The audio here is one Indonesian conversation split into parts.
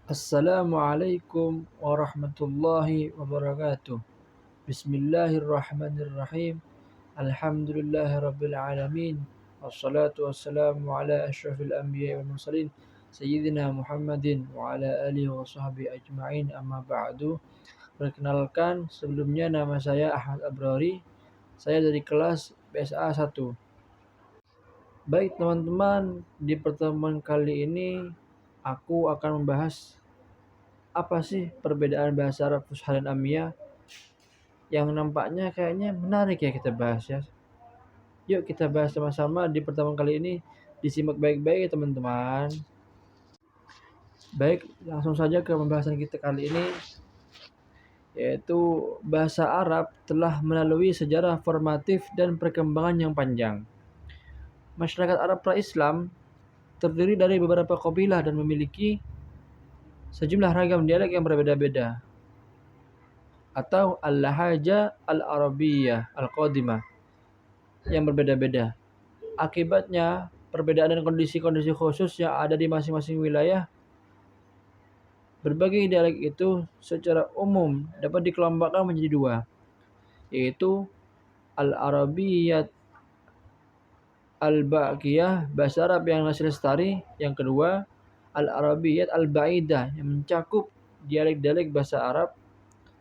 Assalamualaikum warahmatullahi wabarakatuh. Bismillahirrahmanirrahim. Alhamdulillahirabbil alamin. Wassalatu wassalamu ala asyrafil anbiya'i wal mursalin sayyidina Muhammadin wa ala alihi wa sahbihi ajma'in, amma ba'du. Perkenalkan, sebelumnya nama saya Ahmad Abrari. Saya dari kelas BSA 1. Baik teman-teman, di pertemuan kali ini aku akan membahas apa sih perbedaan bahasa Arab Fusha dan Amiyah yang nampaknya kayaknya menarik ya kita bahas ya. Yuk kita bahas sama-sama di pertemuan kali ini. Disimak baik-baik ya teman-teman. Baik, langsung saja ke pembahasan kita kali ini, yaitu bahasa Arab telah melalui sejarah formatif dan perkembangan yang panjang. Masyarakat Arab pra-Islam terdiri dari beberapa kabilah dan memiliki sejumlah ragam dialek yang berbeda-beda, atau al-lahaja al-arabiyyah al-qadimah yang berbeda-beda. Akibatnya, perbedaan dan kondisi-kondisi khusus yang ada di masing-masing wilayah, berbagai dialek itu secara umum dapat dikelompokkan menjadi dua, yaitu al-arabiyyah al-baqiyah, bahasa Arab yang masih lestari. Yang kedua, al-arabiyyah al-ba'idah, yang mencakup dialek-dialek bahasa Arab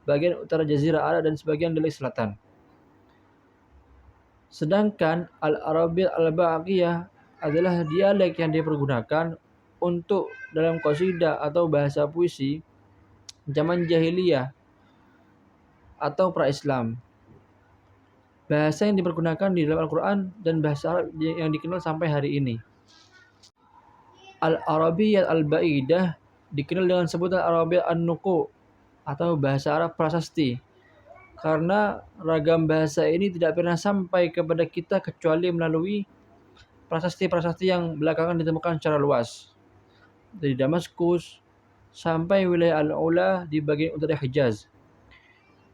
bagian utara Jazirah Arab dan sebagian dialek selatan. Sedangkan al-arabiyyah al-baqiyah adalah dialek yang dipergunakan untuk dalam qasidah atau bahasa puisi zaman jahiliyah atau pra-Islam. Bahasa yang dipergunakan di dalam Al-Quran dan bahasa Arab yang dikenal sampai hari ini. Al-arabiyyah al-ba'idah dikenal dengan sebutan arabiyyah an-nuqu atau bahasa Arab prasasti, karena ragam bahasa ini tidak pernah sampai kepada kita kecuali melalui prasasti-prasasti yang belakangan ditemukan secara luas, dari Damaskus sampai wilayah Al-Ula di bagian utara Hijaz.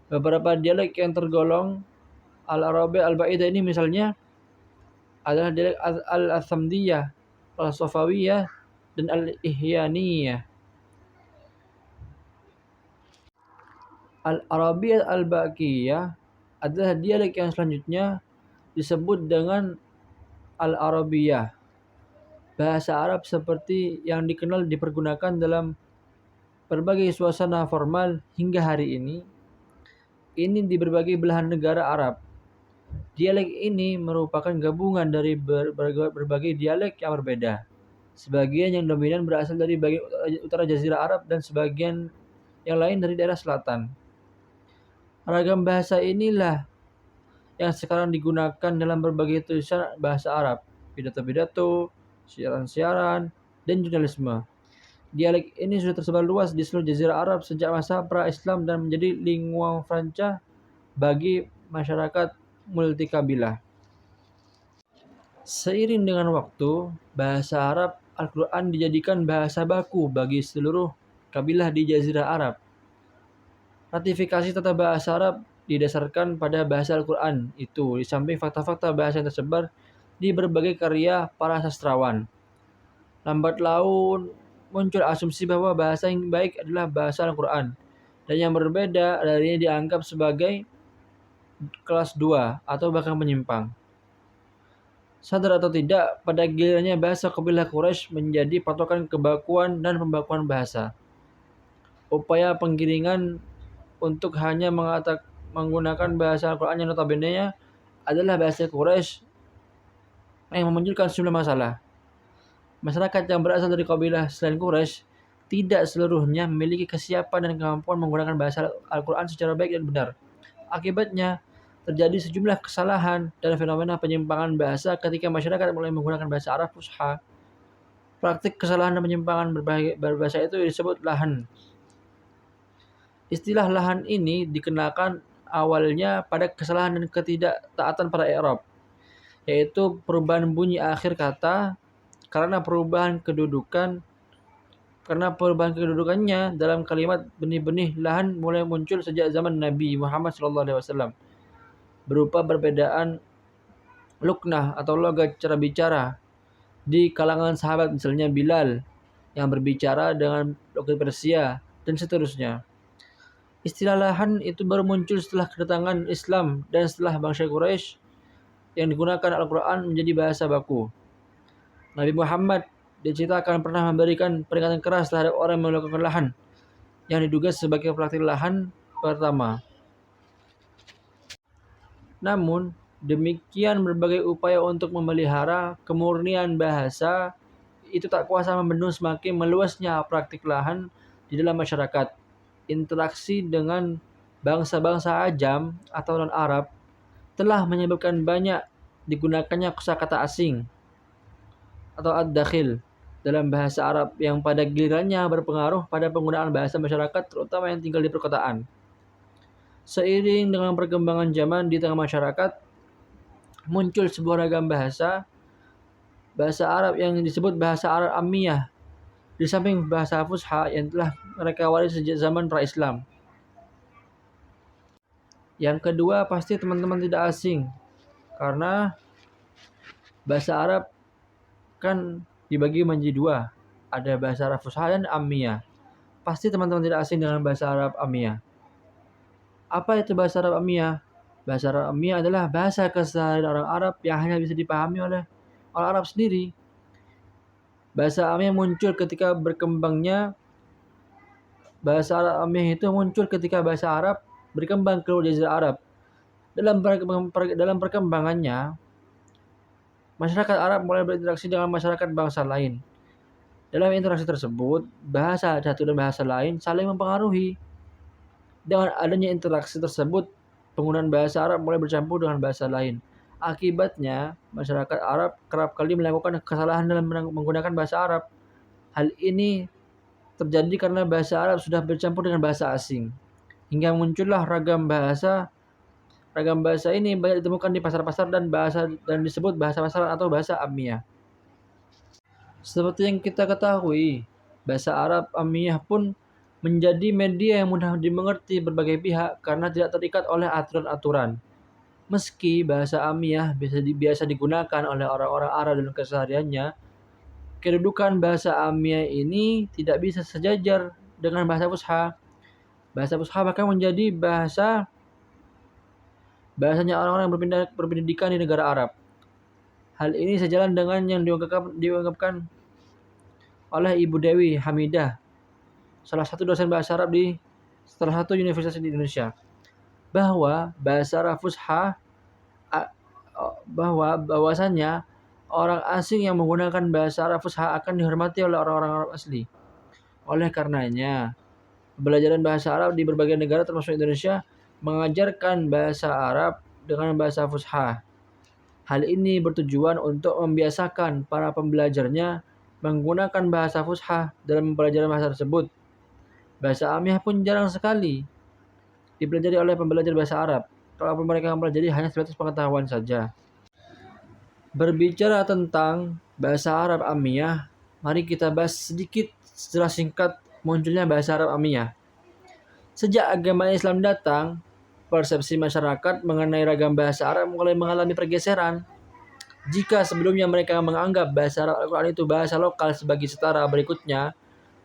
Beberapa dialek yang tergolong al-arabiyyah al-ba'idah ini misalnya adalah dialek al-athamdiyah, al-safawiyah, dan al-ihyaniyah. Al-arabiyyah al-baqiyah adalah dialek yang selanjutnya disebut dengan al-arabiyyah, bahasa Arab seperti yang dikenal dipergunakan dalam berbagai suasana formal hingga hari ini di berbagai belahan negara Arab. Dialek ini merupakan gabungan dari berbagai dialek yang berbeda. Sebagian yang dominan berasal dari bagian utara Jazirah Arab dan sebagian yang lain dari daerah selatan. Ragam bahasa inilah yang sekarang digunakan dalam berbagai tulisan bahasa Arab, pidato-pidato, siaran-siaran, dan jurnalisme. Dialek ini sudah tersebar luas di seluruh Jazirah Arab sejak masa pra-Islam dan menjadi lingua franca bagi masyarakat multikabilah. Seiring dengan waktu, bahasa Arab Al-Quran dijadikan bahasa baku bagi seluruh kabilah di Jazirah Arab. Ratifikasi tata bahasa Arab didasarkan pada bahasa Al-Quran itu, di samping fakta-fakta bahasa yang tersebar di berbagai karya para sastrawan. Lambat laun muncul asumsi bahwa bahasa yang baik adalah bahasa Al-Quran, dan yang berbeda darinya dianggap sebagai kelas 2 atau bahkan menyimpang. Sadar atau tidak, pada gilirannya bahasa kabilah Quraisy menjadi patokan kebakuan dan pembakuan bahasa. Upaya penggiringan untuk hanya menggunakan bahasa Al-Quran yang notabene adalah bahasa Quraisy yang memunculkan sejumlah masalah. Masyarakat yang berasal dari kabilah selain Quraisy tidak seluruhnya memiliki kesiapan dan kemampuan menggunakan bahasa Al-Quran secara baik dan benar. Akibatnya, terjadi sejumlah kesalahan dan fenomena penyimpangan bahasa ketika masyarakat mulai menggunakan bahasa Arab Fusha. Praktik kesalahan dan penyimpangan berbahasa itu disebut lahan. Istilah lahan ini dikenakan awalnya pada kesalahan dan ketidaktaatan pada i'rab, yaitu perubahan bunyi akhir kata karena perubahan kedudukannya dalam kalimat. Benih-benih lahan mulai muncul sejak zaman Nabi Muhammad SAW, berupa perbedaan luknah atau logat cara bicara di kalangan sahabat, misalnya Bilal yang berbicara dengan logat Persia, dan seterusnya. Istilah lahan itu baru muncul setelah kedatangan Islam dan setelah bangsa Quraisy yang digunakan Al-Quran menjadi bahasa baku. Nabi Muhammad diceritakan pernah memberikan peringatan keras terhadap orang yang melakukan lahan, yang diduga sebagai praktik lahan pertama. Namun, demikian berbagai upaya untuk memelihara kemurnian bahasa itu tak kuasa membendung semakin meluasnya praktik lahan di dalam masyarakat. Interaksi dengan bangsa-bangsa ajam atau non-Arab telah menyebabkan banyak digunakannya kosakata asing atau ad-dakhil dalam bahasa Arab yang pada gilirannya berpengaruh pada penggunaan bahasa masyarakat terutama yang tinggal di perkotaan. Seiring dengan perkembangan zaman di tengah masyarakat, muncul sebuah ragam bahasa Arab yang disebut bahasa Arab Ammiyah, di samping bahasa Fusha yang telah mereka waris sejak zaman pra-Islam. Yang kedua pasti teman-teman tidak asing, karena bahasa Arab kan dibagi menjadi dua. Ada bahasa Arab Fusha dan Ammiyah. Pasti teman-teman tidak asing dengan bahasa Arab Ammiyah. Apa itu bahasa Arab Ammiyah? Bahasa Arab Ammiyah adalah bahasa keseharian orang Arab yang hanya bisa dipahami oleh orang Arab sendiri. Bahasa Ammiyah muncul ketika berkembangnya bahasa Arab Ammiyah itu muncul ketika bahasa Arab berkembang ke Jazirah Arab. Dalam perkembangannya, masyarakat Arab mulai berinteraksi dengan masyarakat bangsa lain. Dalam interaksi tersebut, bahasa satu dan bahasa lain saling mempengaruhi. Dengan adanya interaksi tersebut, penggunaan bahasa Arab mulai bercampur dengan bahasa lain. Akibatnya, masyarakat Arab kerap kali melakukan kesalahan dalam menggunakan bahasa Arab. Hal ini terjadi karena bahasa Arab sudah bercampur dengan bahasa asing. Hingga muncullah ragam bahasa. Ragam bahasa ini banyak ditemukan di pasar-pasar dan disebut bahasa pasaran atau bahasa Ammiyah. Seperti yang kita ketahui, bahasa Arab Ammiyah pun menjadi media yang mudah dimengerti berbagai pihak karena tidak terikat oleh aturan-aturan. Meski bahasa Ammiyah biasa digunakan oleh orang-orang Arab dalam kesehariannya, kedudukan bahasa Ammiyah ini tidak bisa sejajar dengan bahasa Fusha. Bahasa Fusha bahkan menjadi bahasanya orang-orang yang berpendidikan di negara Arab. Hal ini sejalan dengan yang diungkapkan oleh Ibu Dewi Hamidah, salah satu dosen bahasa Arab di salah satu universitas di Indonesia, bahwa bahasa Arab Fusha bahwasannya orang asing yang menggunakan bahasa Arab Fusha akan dihormati oleh orang-orang Arab asli. Oleh karenanya, pembelajaran bahasa Arab di berbagai negara termasuk Indonesia mengajarkan bahasa Arab dengan bahasa Fusha. Hal ini bertujuan untuk membiasakan para pembelajarnya menggunakan bahasa Fusha dalam pembelajaran bahasa tersebut. Bahasa Ammiyah pun jarang sekali dipelajari oleh pembelajar bahasa Arab. Kalau mereka mempelajari hanya sebatas pengetahuan saja. Berbicara tentang bahasa Arab Ammiyah, mari kita bahas sedikit secara singkat munculnya bahasa Arab Ammiyah. Sejak agama Islam datang, persepsi masyarakat mengenai ragam bahasa Arab mulai mengalami pergeseran. Jika sebelumnya mereka menganggap bahasa Arab Al-Quran itu bahasa lokal sebagai setara berikutnya,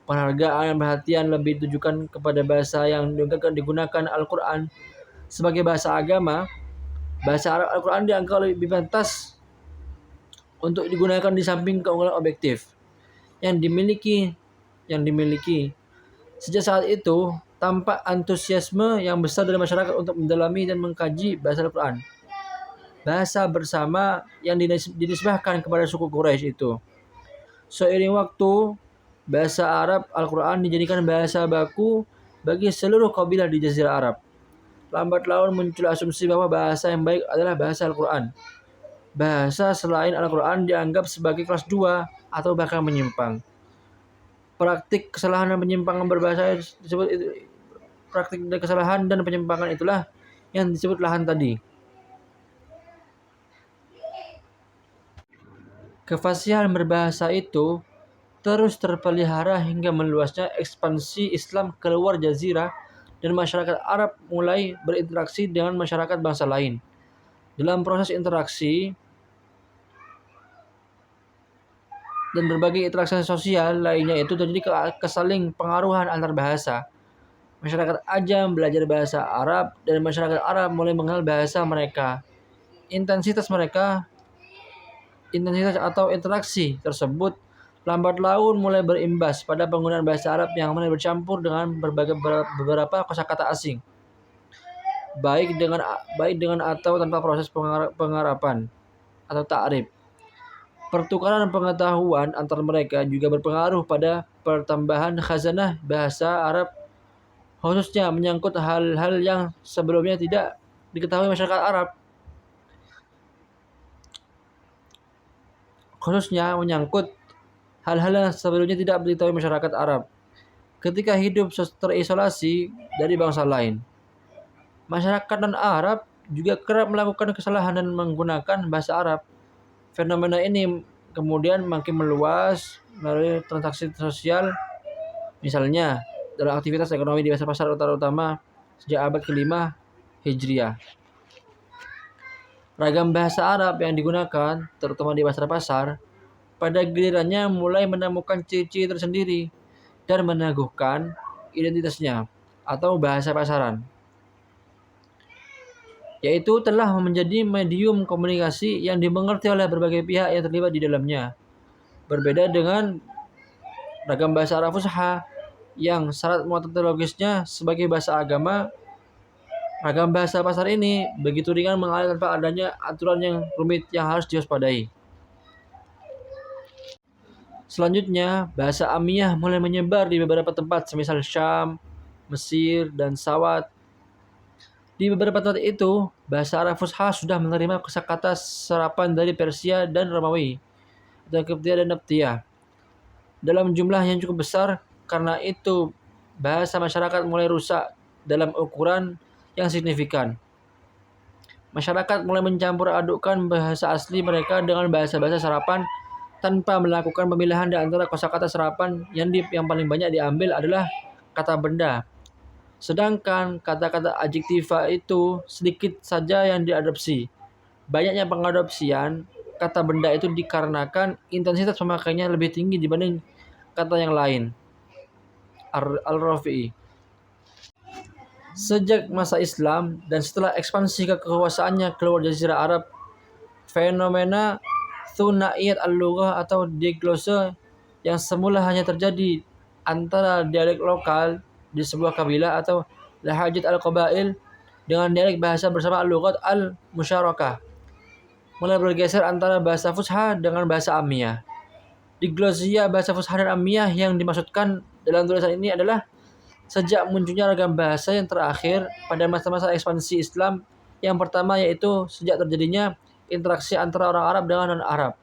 penghargaan dan perhatian lebih ditujukan kepada bahasa yang digunakan Al-Quran sebagai bahasa agama. Bahasa Arab Al-Quran dianggap lebih pantas untuk digunakan di samping keunggulan objektif yang dimiliki. Sejak saat itu, tampak antusiasme yang besar dari masyarakat untuk mendalami dan mengkaji bahasa Al-Quran. Bahasa bersama yang dinisbahkan kepada suku Quraisy itu. Seiring waktu, bahasa Arab Al-Quran dijadikan bahasa baku bagi seluruh kabilah di Jazirah Arab. Lambat laun muncul asumsi bahwa bahasa yang baik adalah bahasa Al-Quran. Bahasa selain Al-Quran dianggap sebagai kelas 2 atau bahkan menyimpang. Praktik kesalahan dan penyimpangan berbahasa disebut praktik kesalahan dan penyimpangan itulah yang disebut lahan tadi. Kefasihan berbahasa itu terus terpelihara hingga meluasnya ekspansi Islam keluar jazirah dan masyarakat Arab mulai berinteraksi dengan masyarakat bangsa lain. Dalam proses interaksi, dan berbagai interaksi sosial lainnya itu terjadi kesaling pengaruhan antar bahasa. Masyarakat Ajam belajar bahasa Arab dan masyarakat Arab mulai mengenal bahasa mereka. Intensitas atau interaksi tersebut lambat laun mulai berimbas pada penggunaan bahasa Arab yang mulai bercampur dengan beberapa kosakata asing, baik dengan atau tanpa proses pengarapan atau ta'rif. Pertukaran pengetahuan antar mereka juga berpengaruh pada pertambahan khazanah bahasa Arab, khususnya menyangkut hal-hal yang sebelumnya tidak diketahui masyarakat Arab. Ketika hidup terisolasi dari bangsa lain, masyarakat non-Arab juga kerap melakukan kesalahan dan menggunakan bahasa Arab. Fenomena ini kemudian makin meluas melalui transaksi sosial, misalnya dalam aktivitas ekonomi di pasar utama sejak abad ke-5 Hijriah. Ragam bahasa Arab yang digunakan, terutama di pasar-pasar, pada gilirannya mulai menemukan ciri-ciri tersendiri dan meneguhkan identitasnya atau bahasa pasaran, yaitu telah menjadi medium komunikasi yang dimengerti oleh berbagai pihak yang terlibat di dalamnya. Berbeda dengan ragam bahasa Arab Fusha yang syarat metodologisnya sebagai bahasa agama, ragam bahasa pasar ini begitu ringan mengalir tanpa adanya aturan yang rumit yang harus diwaspadai. Selanjutnya, bahasa Amiyah mulai menyebar di beberapa tempat semisal Syam, Mesir, dan Sawat. Di beberapa tempat itu, bahasa Arab Fusha sudah menerima kosakata serapan dari Persia dan Romawi, atau Kiptia dan Naptiyah, dalam jumlah yang cukup besar. Karena itu, bahasa masyarakat mulai rusak dalam ukuran yang signifikan. Masyarakat mulai mencampur adukkan bahasa asli mereka dengan bahasa-bahasa serapan tanpa melakukan pemilihan di antara kosakata serapan yang paling banyak diambil adalah kata benda. Sedangkan kata-kata adjektiva itu sedikit saja yang diadopsi. Banyaknya pengadopsian kata benda itu dikarenakan intensitas pemakaiannya lebih tinggi dibanding kata yang lain. Al-Rafi'i. Sejak masa Islam dan setelah ekspansi kekuasaannya keluar Jazirah Arab, fenomena Thunaiyat al-Lughah atau diglose yang semula hanya terjadi antara dialek lokal di sebuah kabilah atau lahajat al-qabail dengan dialek bahasa bersama al-lughat al-musyarakah mulai bergeser antara bahasa Fusha dengan bahasa Amiyah. Diglosia bahasa Fusha dan Amiyah yang dimaksudkan dalam tulisan ini adalah sejak munculnya ragam bahasa yang terakhir pada masa-masa ekspansi Islam yang pertama, yaitu sejak terjadinya interaksi antara orang Arab dengan non-Arab.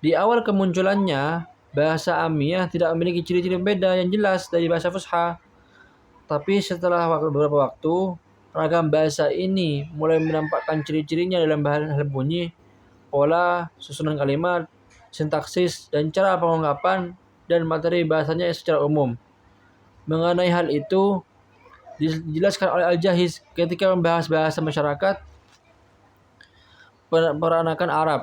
Di awal kemunculannya, bahasa Amiyah tidak memiliki ciri-ciri beda yang jelas dari bahasa Fusha. Tapi setelah beberapa waktu, ragam bahasa ini mulai menampakkan ciri-cirinya dalam hal bunyi, pola, susunan kalimat, sintaksis, dan cara pengungkapan dan materi bahasanya secara umum. Mengenai hal itu, dijelaskan oleh Al-Jahiz ketika membahas bahasa masyarakat peranakan Arab.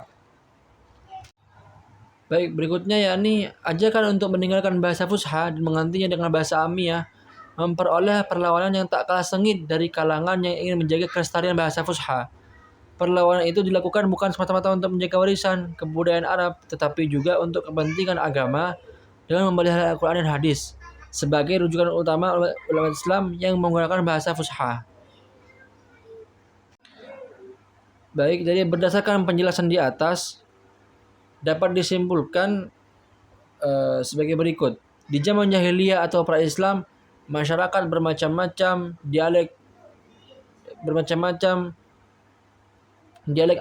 Baik, berikutnya yakni ajakan untuk meninggalkan bahasa Fusha dan menggantinya dengan bahasa Amiyah memperoleh perlawanan yang tak kalah sengit dari kalangan yang ingin menjaga kelestarian bahasa Fusha. Perlawanan itu dilakukan bukan semata-mata untuk menjaga warisan kebudayaan Arab, tetapi juga untuk kepentingan agama dengan memelihara Al-Quran dan Hadis sebagai rujukan utama ulama Islam yang menggunakan bahasa Fusha. Baik, jadi berdasarkan penjelasan di atas, dapat disimpulkan sebagai berikut. Di zaman jahiliyah atau pra-Islam, masyarakat bermacam-macam dialek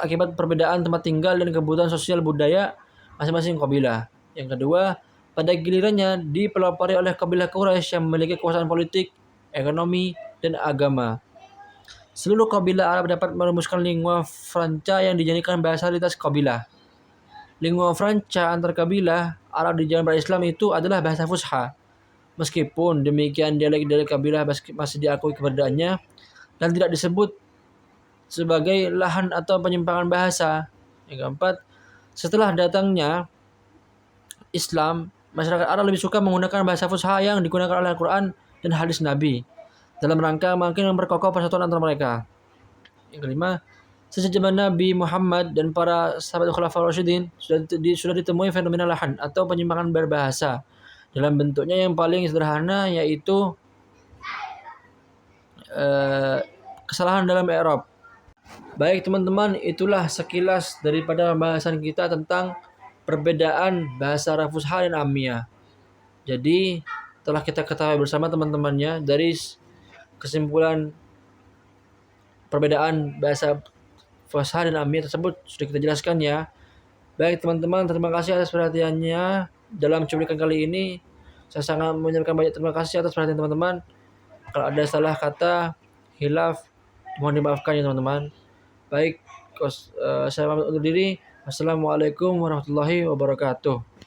akibat perbedaan tempat tinggal dan kebutuhan sosial budaya masing-masing kabilah. Yang kedua, pada gilirannya dipelopori oleh kabilah Quraisy yang memiliki kekuasaan politik, ekonomi, dan agama. Seluruh kabilah Arab dapat merumuskan lingua franca yang dijadikan bahasa lintas kabilah. Lingua franca antar kabilah Arab di zaman pra-Islam itu adalah bahasa Fusha. Meskipun demikian, dialek-dialek kabilah masih diakui keberadaannya dan tidak disebut sebagai lahan atau penyimpangan bahasa. Yang keempat, Setelah datangnya Islam, masyarakat Arab lebih suka menggunakan bahasa fusha yang digunakan oleh Al-Quran dan hadis Nabi dalam rangka makin memperkokoh persatuan antara mereka. Yang kelima, sejak zaman Nabi Muhammad dan para sahabat Khulafaur Rasyidin sudah ditemui fenomena lahan atau penyimpangan berbahasa dalam bentuknya yang paling sederhana, yaitu kesalahan dalam i'rab. Baik teman-teman, itulah sekilas daripada pembahasan kita tentang perbedaan bahasa Arab Fusha dan Amiyah. Jadi telah kita ketahui bersama teman-temannya dari kesimpulan perbedaan bahasa Fusha dan Amiyah tersebut sudah kita jelaskan ya. Baik teman-teman, terima kasih atas perhatiannya dalam cuplikan kali ini. Saya sangat menyampaikan banyak terima kasih atas perhatian teman-teman. Kalau ada salah kata, hilaf, mohon dimaafkan ya teman-teman. Baik, saya pamit undur diri. Wassalamualaikum warahmatullahi wabarakatuh.